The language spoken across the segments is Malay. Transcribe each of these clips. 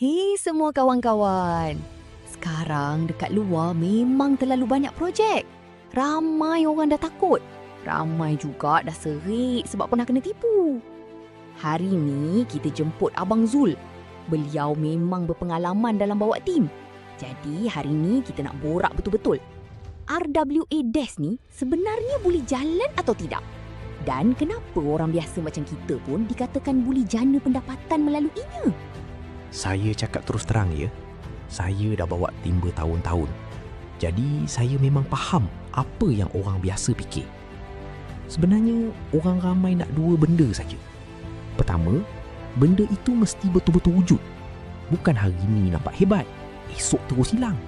Hei semua kawan-kawan. Sekarang dekat luar memang terlalu banyak projek. Ramai orang dah takut. Ramai juga dah serik sebab pernah kena tipu. Hari ni kita jemput Abang Zul. Beliau memang berpengalaman dalam bawa tim. Jadi hari ni kita nak borak betul-betul. RWA Desk ni sebenarnya boleh jalan atau tidak? Dan kenapa orang biasa macam kita pun dikatakan boleh jana pendapatan melaluinya? Saya cakap terus terang ya, saya dah bawa tim bertahun-tahun. Jadi saya memang faham apa yang orang biasa fikir. Sebenarnya orang ramai nak dua benda saja. Pertama, benda itu mesti betul-betul wujud. Bukan hari ini nampak hebat, esok terus hilang.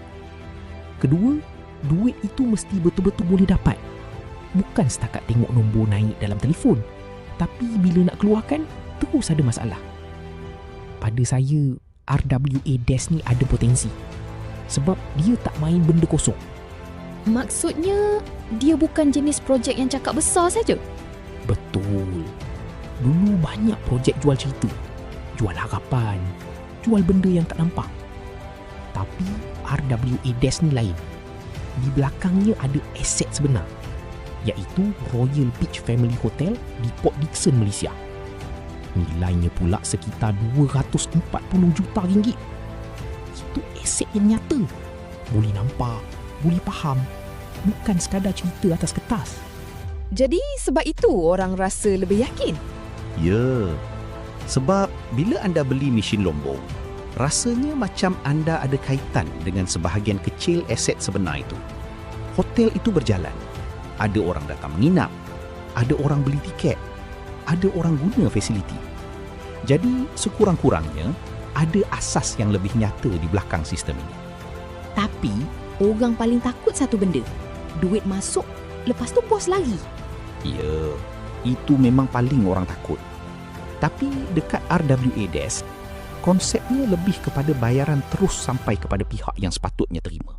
Kedua, duit itu mesti betul-betul boleh dapat. Bukan setakat tengok nombor naik dalam telefon, tapi bila nak keluarkan, terus ada masalah. Pada saya, RWA Desk ni ada potensi. Sebab dia tak main benda kosong. Maksudnya, dia bukan jenis projek yang cakap besar saja? Betul. Dulu banyak projek jual cerita, jual harapan, jual benda yang tak nampak. Tapi RWA Desk ni lain. Di belakangnya ada aset sebenar, iaitu Royal Beach Family Hotel di Port Dickson, Malaysia. Nilainya pula sekitar 240 juta ringgit. Itu aset yang nyata. Boleh nampak, boleh faham. Bukan sekadar cerita atas kertas. Jadi sebab itu orang rasa lebih yakin? Ya, sebab bila anda beli mesin lombong, rasanya macam anda ada kaitan dengan sebahagian kecil aset sebenar itu. Hotel itu berjalan. Ada orang datang menginap. Ada orang beli tiket. Ada orang guna fasiliti. Jadi sekurang-kurangnya ada asas yang lebih nyata di belakang sistem ini. Tapi orang paling takut satu benda. Duit masuk, lepas tu bos lari. Ya, itu memang paling orang takut. Tapi dekat RWA Desk, konsepnya lebih kepada bayaran terus sampai kepada pihak yang sepatutnya terima.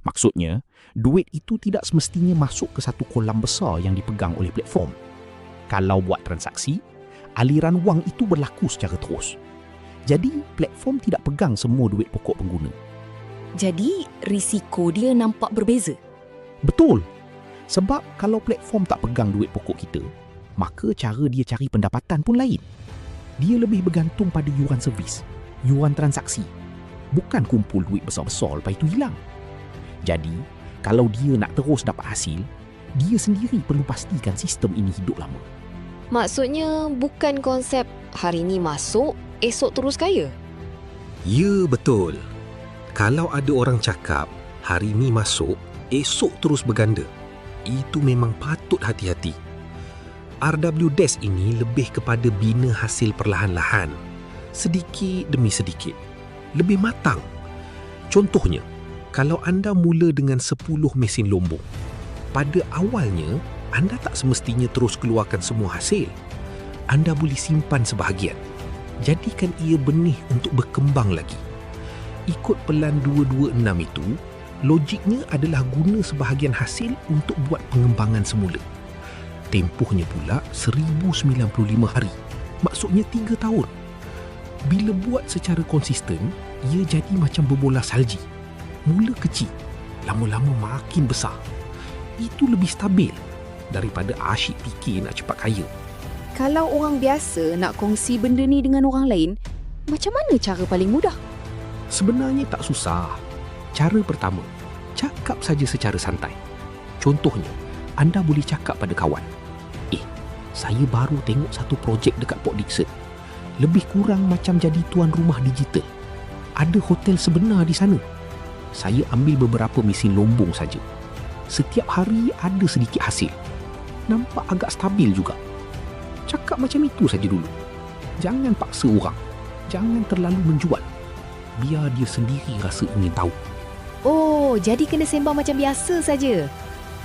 Maksudnya, duit itu tidak semestinya masuk ke satu kolam besar yang dipegang oleh platform. Kalau buat transaksi, aliran wang itu berlaku secara terus. Jadi, platform tidak pegang semua duit pokok pengguna. Jadi, risiko dia nampak berbeza. Betul. Sebab kalau platform tak pegang duit pokok kita, maka cara dia cari pendapatan pun lain. Dia lebih bergantung pada yuan servis, yuan transaksi. Bukan kumpul duit besar-besar lepas itu hilang. Jadi, kalau dia nak terus dapat hasil, dia sendiri perlu pastikan sistem ini hidup lama. Maksudnya bukan konsep hari ni masuk, esok terus kaya? Ya, betul. Kalau ada orang cakap hari ni masuk, esok terus berganda, itu memang patut hati-hati. RW Desk ini lebih kepada bina hasil perlahan-lahan, sedikit demi sedikit, lebih matang. Contohnya, kalau anda mula dengan 10 mesin lombong, pada awalnya anda tak semestinya terus keluarkan semua hasil. Anda boleh simpan sebahagian. Jadikan ia benih untuk berkembang lagi. Ikut pelan 226 itu, logiknya adalah guna sebahagian hasil untuk buat pengembangan semula. Tempohnya pula 1095 hari. Maksudnya 3 tahun. Bila buat secara konsisten, ia jadi macam berbola salji. Mula kecil, lama-lama makin besar. Itu lebih stabil daripada asyik fikir nak cepat kaya. Kalau orang biasa nak kongsi benda ni dengan orang lain, macam mana cara paling mudah? Sebenarnya tak susah. Cara pertama, cakap saja secara santai. Contohnya, anda boleh cakap pada kawan, saya baru tengok satu projek dekat Port Dickson. Lebih kurang macam jadi tuan rumah digital. Ada hotel sebenar di sana. Saya ambil beberapa mesin lombong saja. Setiap hari ada sedikit hasil. Nampak agak stabil juga. Cakap macam itu saja dulu. Jangan paksa orang. Jangan terlalu menjual. Biar dia sendiri rasa ingin tahu. Oh, jadi kena sembang macam biasa saja.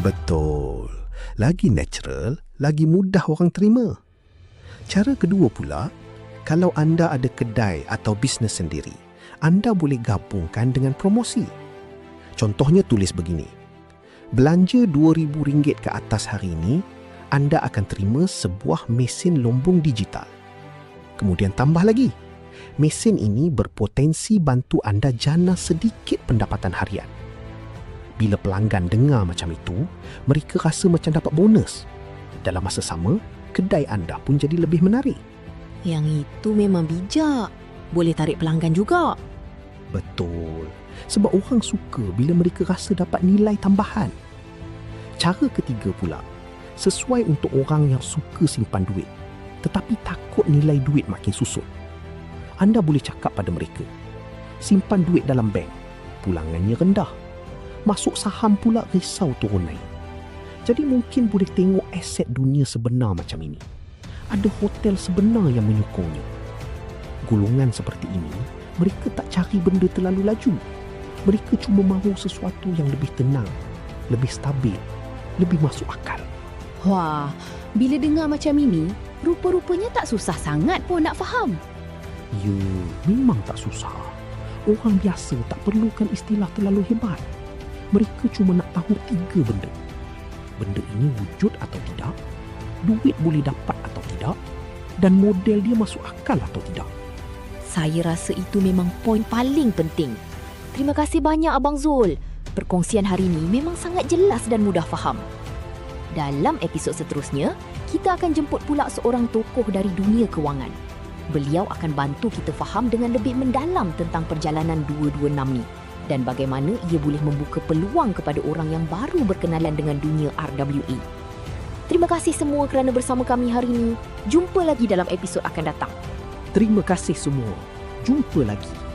Betul. Lagi natural, lagi mudah orang terima. Cara kedua pula, kalau anda ada kedai atau bisnes sendiri, anda boleh gabungkan dengan promosi. Contohnya tulis begini. Belanja RM2,000 ke atas hari ini, anda akan terima sebuah mesin lombong digital. Kemudian tambah lagi. Mesin ini berpotensi bantu anda jana sedikit pendapatan harian. Bila pelanggan dengar macam itu, mereka rasa macam dapat bonus. Dalam masa sama, kedai anda pun jadi lebih menarik. Yang itu memang bijak. Boleh tarik pelanggan juga. Betul. Sebab orang suka bila mereka rasa dapat nilai tambahan. Cara ketiga pula, sesuai untuk orang yang suka simpan duit tetapi takut nilai duit makin susut. Anda boleh cakap pada mereka, simpan duit dalam bank, pulangannya rendah. Masuk saham pula risau turun naik. Jadi mungkin boleh tengok aset dunia sebenar macam ini. Ada hotel sebenar yang menyokongnya. Golongan seperti ini, mereka tak cari benda terlalu laju. Mereka cuma mahu sesuatu yang lebih tenang, lebih stabil, lebih masuk akal. Wah, bila dengar macam ini, rupa-rupanya tak susah sangat pun nak faham. Ya, memang tak susah. Orang biasa tak perlukan istilah terlalu hebat. Mereka cuma nak tahu 3 benda. Benda ini wujud atau tidak, duit boleh dapat atau tidak, dan model dia masuk akal atau tidak. Saya rasa itu memang poin paling penting. Terima kasih banyak Abang Zul. Perkongsian hari ini memang sangat jelas dan mudah faham. Dalam episod seterusnya, kita akan jemput pula seorang tokoh dari dunia kewangan. Beliau akan bantu kita faham dengan lebih mendalam tentang perjalanan 226 ni dan bagaimana ia boleh membuka peluang kepada orang yang baru berkenalan dengan dunia RWA. Terima kasih semua kerana bersama kami hari ini. Jumpa lagi dalam episod akan datang. Terima kasih semua. Jumpa lagi.